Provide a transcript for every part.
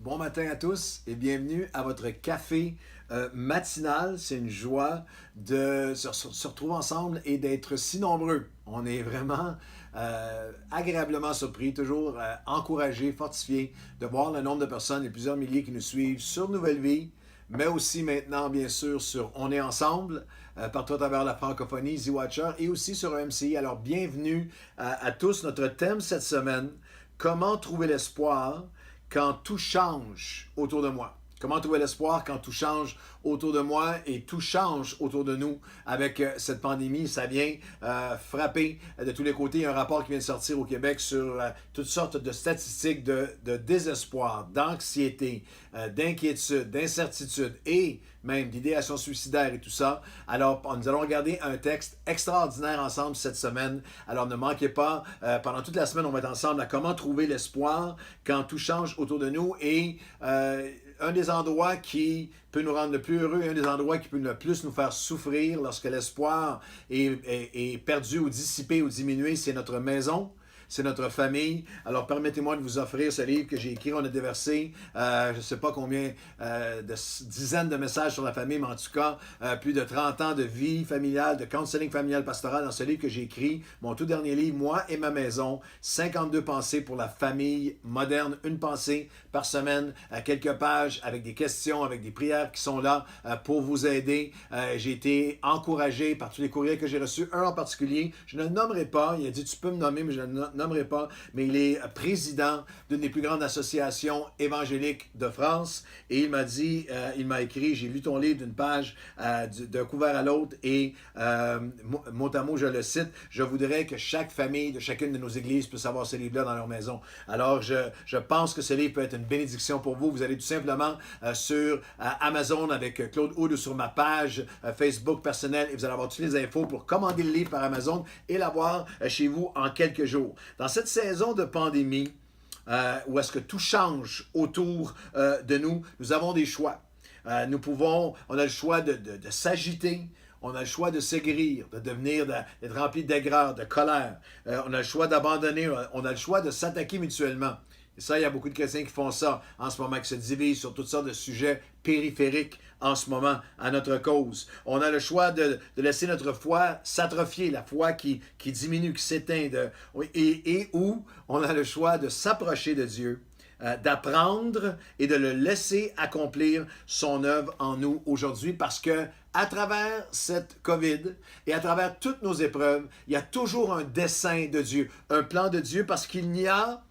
Bon matin à tous et bienvenue à votre café matinal. C'est une joie de se retrouver ensemble et d'être si nombreux. On est vraiment agréablement surpris, toujours encouragés, fortifiés de voir le nombre de personnes, les plusieurs milliers qui nous suivent sur Nouvelle Vie, mais aussi maintenant, bien sûr, sur On est ensemble, partout à travers la francophonie, Z-Watcher, et aussi sur MCI. Alors, bienvenue à tous. Notre thème cette semaine, comment trouver l'espoir quand tout change autour de moi. Comment trouver l'espoir quand tout change autour de moi et tout change autour de nous avec cette pandémie. Ça vient frapper de tous les côtés. Il y a un rapport qui vient de sortir au Québec sur toutes sortes de statistiques de désespoir, d'anxiété, d'inquiétude, d'incertitude et même d'idéation suicidaire et tout ça. Alors, nous allons regarder un texte extraordinaire ensemble cette semaine. Alors, ne manquez pas, pendant toute la semaine, on va être ensemble à comment trouver l'espoir quand tout change autour de nous et un des endroits qui peut nous rendre le plus heureux, un des endroits qui peut le plus nous faire souffrir lorsque l'espoir est perdu ou dissipé ou diminué, c'est notre maison. C'est notre famille. Alors, permettez-moi de vous offrir ce livre que j'ai écrit. On a déversé, je ne sais pas combien, de dizaines de messages sur la famille, mais en tout cas, plus de 30 ans de vie familiale, de counseling familial pastoral dans ce livre que j'ai écrit. Mon tout dernier livre, Moi et ma maison, 52 pensées pour la famille moderne. Une pensée par semaine, quelques pages avec des questions, avec des prières qui sont là pour vous aider. J'ai été encouragé par tous les courriels que j'ai reçus. Un en particulier, je ne le nommerai pas. Il a dit, tu peux me nommer, mais je ne le nommerai pas, mais il est président d'une des plus grandes associations évangéliques de France et il m'a dit, il m'a écrit, j'ai lu ton livre d'une page, d'un couvert à l'autre et mot à mot, je le cite, je voudrais que chaque famille de chacune de nos églises puisse avoir ce livre-là dans leur maison. Alors, je pense que ce livre peut être une bénédiction pour vous. Vous allez tout simplement sur Amazon avec Claude Hood ou sur ma page Facebook personnelle et vous allez avoir toutes les infos pour commander le livre par Amazon et l'avoir chez vous en quelques jours. Dans cette saison de pandémie, où est-ce que tout change autour de nous, nous avons des choix. On a le choix de s'agiter, on a le choix de s'aigrir, d'être rempli d'aigreur, de colère. On a le choix d'abandonner, on a le choix de s'attaquer mutuellement. Et ça, il y a beaucoup de chrétiens qui font ça en ce moment, qui se divisent sur toutes sortes de sujets périphériques en ce moment à notre cause. On a le choix de laisser notre foi s'atrophier, la foi qui diminue, qui s'éteint, et où on a le choix de s'approcher de Dieu, d'apprendre et de le laisser accomplir son œuvre en nous aujourd'hui parce que à travers cette COVID et à travers toutes nos épreuves, il y a toujours un dessein de Dieu, un plan de Dieu parce qu'il n'y a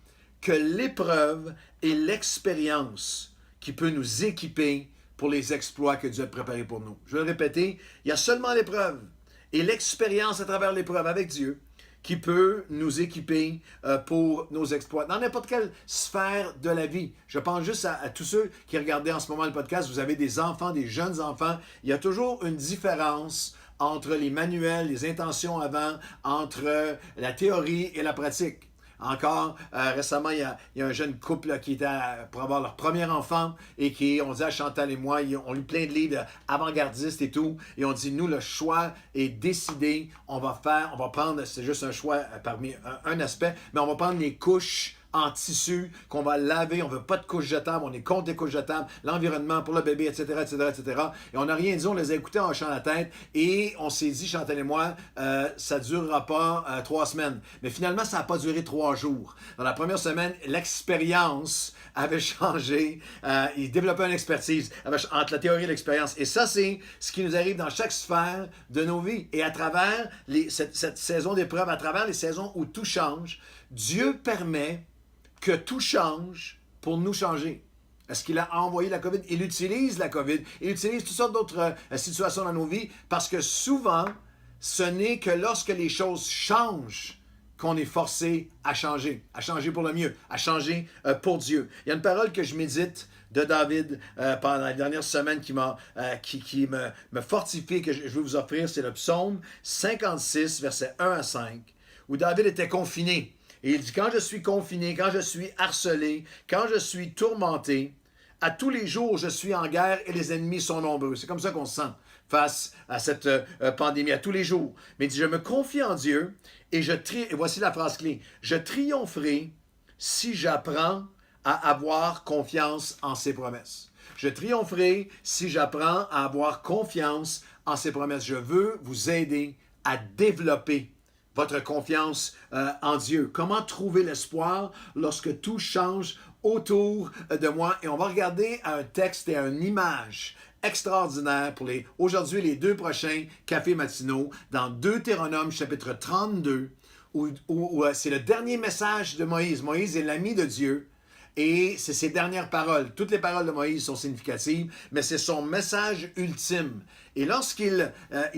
que l'épreuve et l'expérience qui peut nous équiper pour les exploits que Dieu a préparés pour nous. Je vais le répéter, il y a seulement l'épreuve et l'expérience à travers l'épreuve avec Dieu qui peut nous équiper pour nos exploits. Dans n'importe quelle sphère de la vie. Je pense juste à tous ceux qui regardaient en ce moment le podcast. Vous avez des enfants, des jeunes enfants. Il y a toujours une différence entre les manuels, les intentions avant, entre la théorie et la pratique. Encore récemment, il y a un jeune couple là, qui était pour avoir leur premier enfant et qui, on dit à Chantal et moi, on lit plein de livres avant-gardistes et tout, et on dit, nous, le choix est décidé, on va prendre, c'est juste un choix parmi un aspect, mais on va prendre les couches en tissu qu'on va laver, on veut pas de couches jetables, on est contre les couches jetables, l'environnement pour le bébé, etc., etc., etc. Et on n'a rien dit, on les a écoutés en hochant la tête et on s'est dit, Chantal et moi, ça durera pas 3 semaines. Mais finalement, ça n'a pas duré 3 jours. Dans la première semaine, l'expérience avait changé, il développait une expertise entre la théorie et l'expérience. Et ça, c'est ce qui nous arrive dans chaque sphère de nos vies. Et à travers cette saison d'épreuve, à travers les saisons où tout change, Dieu permet que tout change pour nous changer. Est-ce qu'il a envoyé la COVID? Il utilise la COVID. Il utilise toutes sortes d'autres situations dans nos vies parce que souvent, ce n'est que lorsque les choses changent qu'on est forcé à changer pour le mieux, à changer pour Dieu. Il y a une parole que je médite de David pendant les dernières semaines qui me fortifie, que je veux vous offrir, c'est le psaume 56, versets 1 à 5, où David était confiné. Et il dit, quand je suis confiné, quand je suis harcelé, quand je suis tourmenté, à tous les jours, je suis en guerre et les ennemis sont nombreux. C'est comme ça qu'on se sent face à cette pandémie, à tous les jours. Mais il dit, je me confie en Dieu et et voici la phrase clé, je triompherai si j'apprends à avoir confiance en ses promesses. Je triompherai si j'apprends à avoir confiance en ses promesses. Je veux vous aider à développer votre confiance en Dieu. Comment trouver l'espoir lorsque tout change autour de moi? Et on va regarder un texte et une image extraordinaire pour aujourd'hui les 2 prochains cafés matinaux dans Deutéronome chapitre 32 où c'est le dernier message de Moïse. Moïse est l'ami de Dieu. Et c'est ses dernières paroles. Toutes les paroles de Moïse sont significatives, mais c'est son message ultime. Et lorsqu'il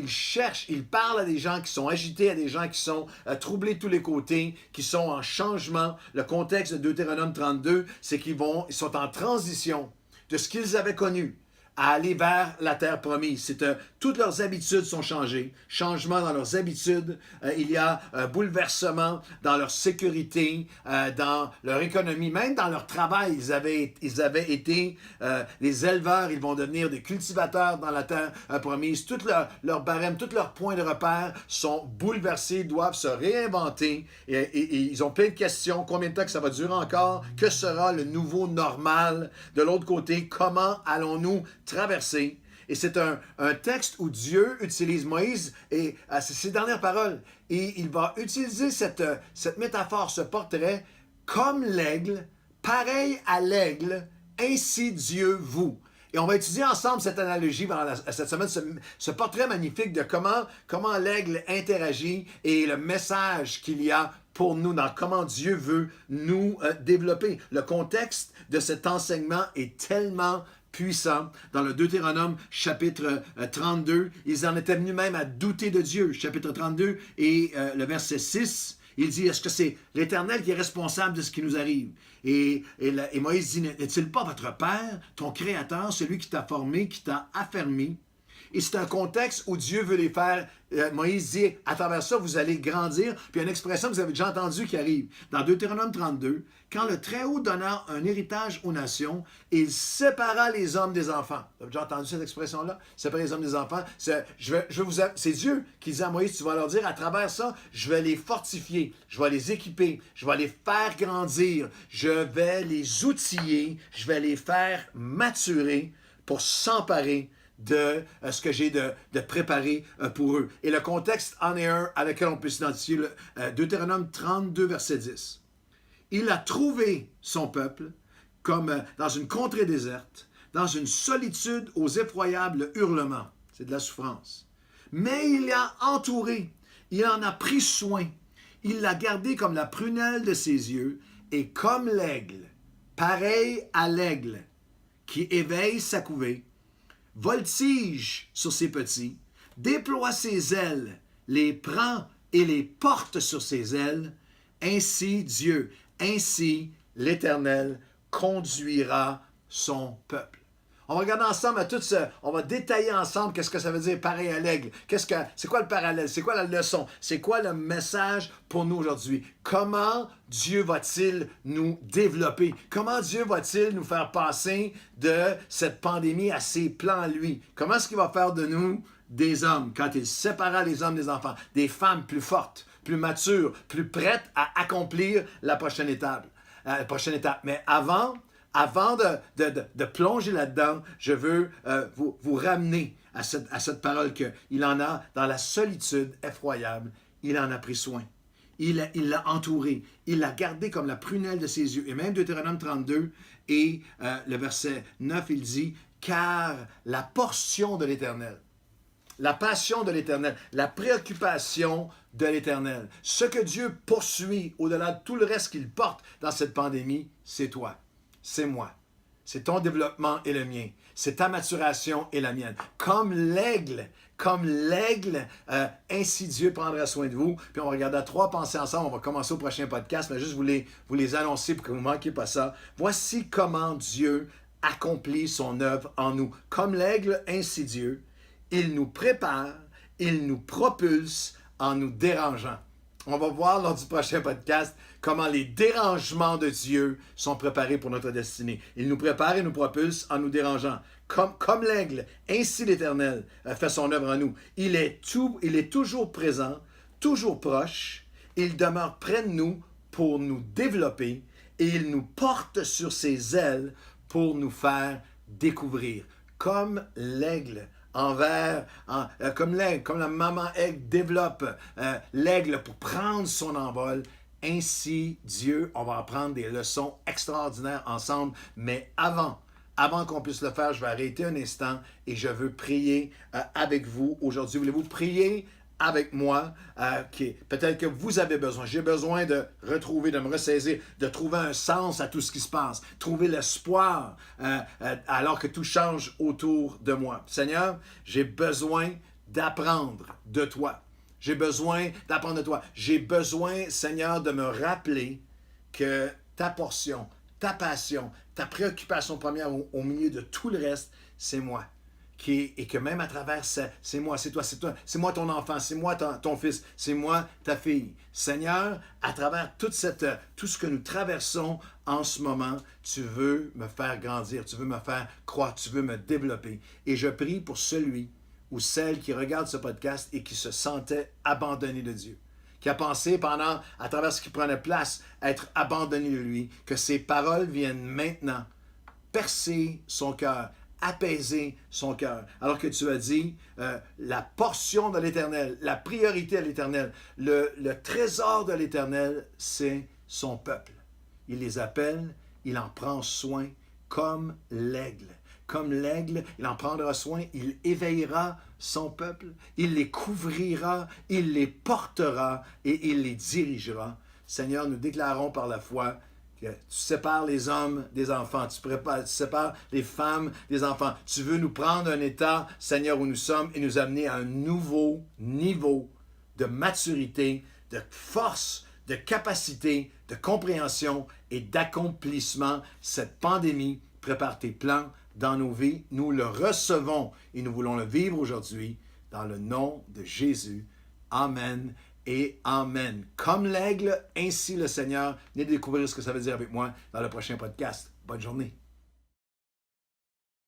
cherche, il parle à des gens qui sont agités, à des gens qui sont troublés de tous les côtés, qui sont en changement. Le contexte de Deutéronome 32, c'est ils sont en transition de ce qu'ils avaient connu à aller vers la terre promise. Toutes leurs habitudes sont changées. Changement dans leurs habitudes. Il y a un bouleversement dans leur sécurité, dans leur économie, même dans leur travail. Ils avaient été des éleveurs. Ils vont devenir des cultivateurs dans la terre promise. Tout leur barème, tous leurs points de repère sont bouleversés, doivent se réinventer. Et ils ont plein de questions. Combien de temps que ça va durer encore? Que sera le nouveau normal? De l'autre côté, comment allons-nous traverser? Et c'est un texte où Dieu utilise Moïse et ses dernières paroles. Et il va utiliser cette métaphore, ce portrait, comme l'aigle, pareil à l'aigle, ainsi Dieu vous. Et on va étudier ensemble cette analogie pendant cette semaine, ce portrait magnifique de comment l'aigle interagit et le message qu'il y a pour nous dans comment Dieu veut nous développer. Le contexte de cet enseignement est tellement puissant. Dans le Deutéronome chapitre 32, ils en étaient venus même à douter de Dieu. Chapitre 32 et le verset 6, il dit, est-ce que c'est l'Éternel qui est responsable de ce qui nous arrive? Et Moïse dit, n'est-il pas votre Père, ton Créateur, celui qui t'a formé, qui t'a affermi? Et c'est un contexte où Dieu veut les faire. Moïse dit, à travers ça, vous allez grandir. Puis il y a une expression que vous avez déjà entendue qui arrive. Dans Deutéronome 32, quand le Très-Haut donna un héritage aux nations, il sépara les hommes des enfants. Vous avez déjà entendu cette expression-là? Séparer les hommes des enfants. C'est Dieu qui dit à Moïse, tu vas leur dire, à travers ça, je vais les fortifier, je vais les équiper, je vais les faire grandir, je vais les outiller, je vais les faire maturer pour s'emparer de ce que j'ai de préparé pour eux. Et le contexte en est un à lequel on peut s'identifier, Deutéronome 32, verset 10. Il a trouvé son peuple comme dans une contrée déserte, dans une solitude aux effroyables hurlements. C'est de la souffrance. Mais il l'a entouré, il en a pris soin, il l'a gardé comme la prunelle de ses yeux et comme l'aigle, pareil à l'aigle qui éveille sa couvée, voltige sur ses petits, déploie ses ailes, les prend et les porte sur ses ailes, ainsi Dieu, ainsi l'Éternel conduira son peuple. On va regarder ensemble on va détailler ensemble qu'est-ce que ça veut dire pareil à l'aigle. C'est quoi le parallèle? C'est quoi la leçon? C'est quoi le message pour nous aujourd'hui? Comment Dieu va-t-il nous développer? Comment Dieu va-t-il nous faire passer de cette pandémie à ses plans à lui? Comment est-ce qu'il va faire de nous des hommes quand il sépara les hommes des enfants? Des femmes plus fortes, plus matures, plus prêtes à accomplir la prochaine étape. Mais avant de plonger là-dedans, je veux vous ramener à cette parole qu'il en a dans la solitude effroyable. Il en a pris soin. Il l'a entouré. Il l'a gardé comme la prunelle de ses yeux. Et même Deutéronome 32 et le verset 9, il dit, car la portion de l'Éternel, la passion de l'Éternel, la préoccupation de l'Éternel, ce que Dieu poursuit au-delà de tout le reste qu'il porte dans cette pandémie, c'est toi. C'est moi. C'est ton développement et le mien. C'est ta maturation et la mienne. Comme l'aigle, ainsi Dieu prendra soin de vous. Puis on va regarder 3 pensées ensemble. On va commencer au prochain podcast, mais juste vous les annoncer pour que vous ne manquiez pas ça. Voici comment Dieu accomplit son œuvre en nous. Comme l'aigle, ainsi Dieu, il nous prépare, il nous propulse en nous dérangeant. On va voir lors du prochain podcast comment les dérangements de Dieu sont préparés pour notre destinée. Il nous prépare et nous propulse en nous dérangeant. Comme l'aigle, ainsi l'Éternel fait son œuvre en nous. Il est toujours présent, toujours proche. Il demeure près de nous pour nous développer et il nous porte sur ses ailes pour nous faire découvrir. Comme l'aigle comme la maman aigle développe l'aigle pour prendre son envol, ainsi Dieu, on va apprendre des leçons extraordinaires ensemble, mais avant qu'on puisse le faire, je vais arrêter un instant et je veux prier avec vous aujourd'hui. Voulez-vous prier avec moi? Peut-être que vous avez besoin. J'ai besoin de retrouver, de me ressaisir, de trouver un sens à tout ce qui se passe, trouver l'espoir alors que tout change autour de moi. Seigneur, j'ai besoin d'apprendre de toi. J'ai besoin d'apprendre de toi. J'ai besoin, Seigneur, de me rappeler que ta portion, ta passion, ta préoccupation première au milieu de tout le reste, c'est moi. Et que même à travers ça, c'est moi, c'est toi, c'est moi ton enfant, c'est moi ton fils, c'est moi ta fille. Seigneur, à travers tout ce que nous traversons en ce moment, tu veux me faire grandir, tu veux me faire croître, tu veux me développer. Et je prie pour celui ou celle qui regarde ce podcast et qui se sentait abandonné de Dieu, qui a pensé à travers ce qui prenait place, être abandonné de lui, que ses paroles viennent maintenant percer son cœur, apaiser son cœur. Alors que tu as dit, la portion de l'Éternel, la priorité de l'Éternel, le trésor de l'Éternel, c'est son peuple. Il les appelle, il en prend soin comme l'aigle. Comme l'aigle, il en prendra soin, il éveillera son peuple, il les couvrira, il les portera et il les dirigera. Seigneur, nous déclarons par la foi que tu sépares les hommes des enfants, tu sépares les femmes des enfants. Tu veux nous prendre un état, Seigneur, où nous sommes et nous amener à un nouveau niveau de maturité, de force, de capacité, de compréhension et d'accomplissement. Cette pandémie prépare tes plans dans nos vies. Nous le recevons et nous voulons le vivre aujourd'hui dans le nom de Jésus. Amen et amen. Comme l'aigle, ainsi le Seigneur. Venez découvrir ce que ça veut dire avec moi dans le prochain podcast. Bonne journée.